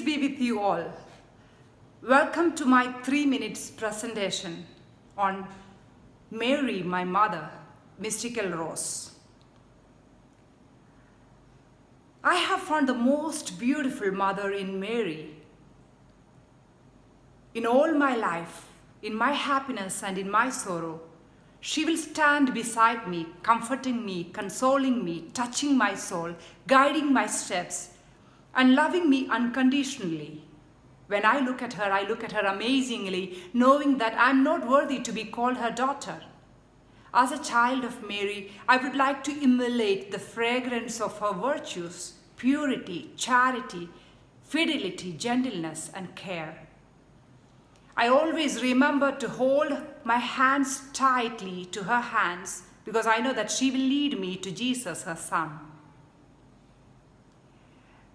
be with you all. Welcome to my 3 minutes presentation on Mary, my mother, Mystical Rose. I have found the most beautiful mother in Mary. In all my life, in my happiness and in my sorrow, she will stand beside me, comforting me, consoling me, touching my soul, guiding my steps, and loving me unconditionally. When I look at her amazingly, knowing that I'm not worthy to be called her daughter. As a child of Mary, I would like to immolate the fragrance of her virtues, purity, charity, fidelity, gentleness, and care. I always remember to hold my hands tightly to her hands because I know that she will lead me to Jesus, her son.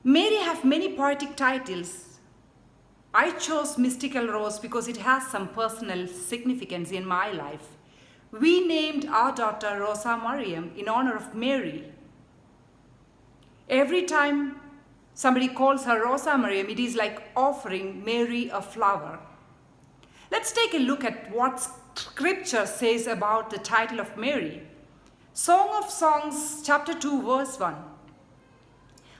Mary has many poetic titles. I chose Mystical Rose because it has some personal significance in my life. We named our daughter Rosa Mariam in honor of Mary. Every time somebody calls her Rosa Mariam, it is like offering Mary a flower. Let's take a look at what scripture says about the title of Mary. Song of Songs, chapter 2, verse 1.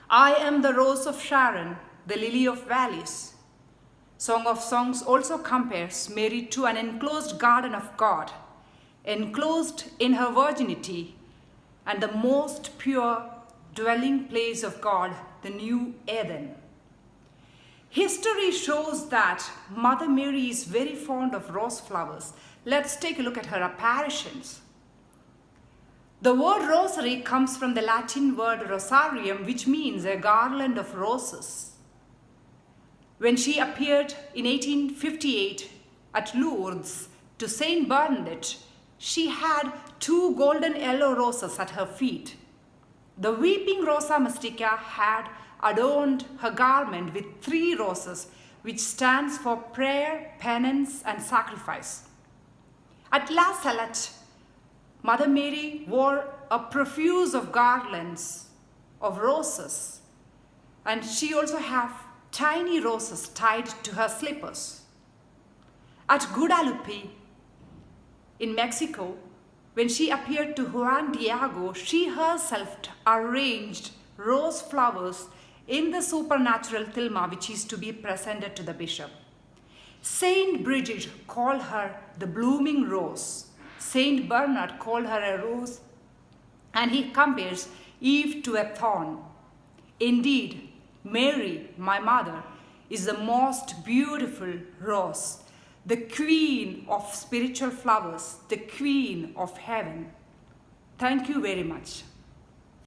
I am the rose of Sharon, the lily of valleys. Song of Songs also compares Mary to an enclosed garden of God, enclosed in her virginity, and the most pure dwelling place of God, the new Eden. History shows that Mother Mary is very fond of rose flowers. Let's take a look at her apparitions. The word rosary comes from the Latin word rosarium, which means a garland of roses. When she appeared in 1858 at Lourdes to Saint Bernadette, she had 2 golden yellow roses at her feet. The weeping Rosa Mystica had adorned her garment with 3 roses, which stands for prayer, penance, and sacrifice. At La Salette, Mother Mary wore a profuse of garlands of roses, and she also had tiny roses tied to her slippers. At Guadalupe, in Mexico, when she appeared to Juan Diego, she herself arranged rose flowers in the supernatural tilma, which is to be presented to the bishop. Saint Bridget called her the blooming rose. Saint Bernard called her a rose, and he compares Eve to a thorn. Indeed, Mary, my mother, is the most beautiful rose, the queen of spiritual flowers, the queen of heaven. Thank you very much.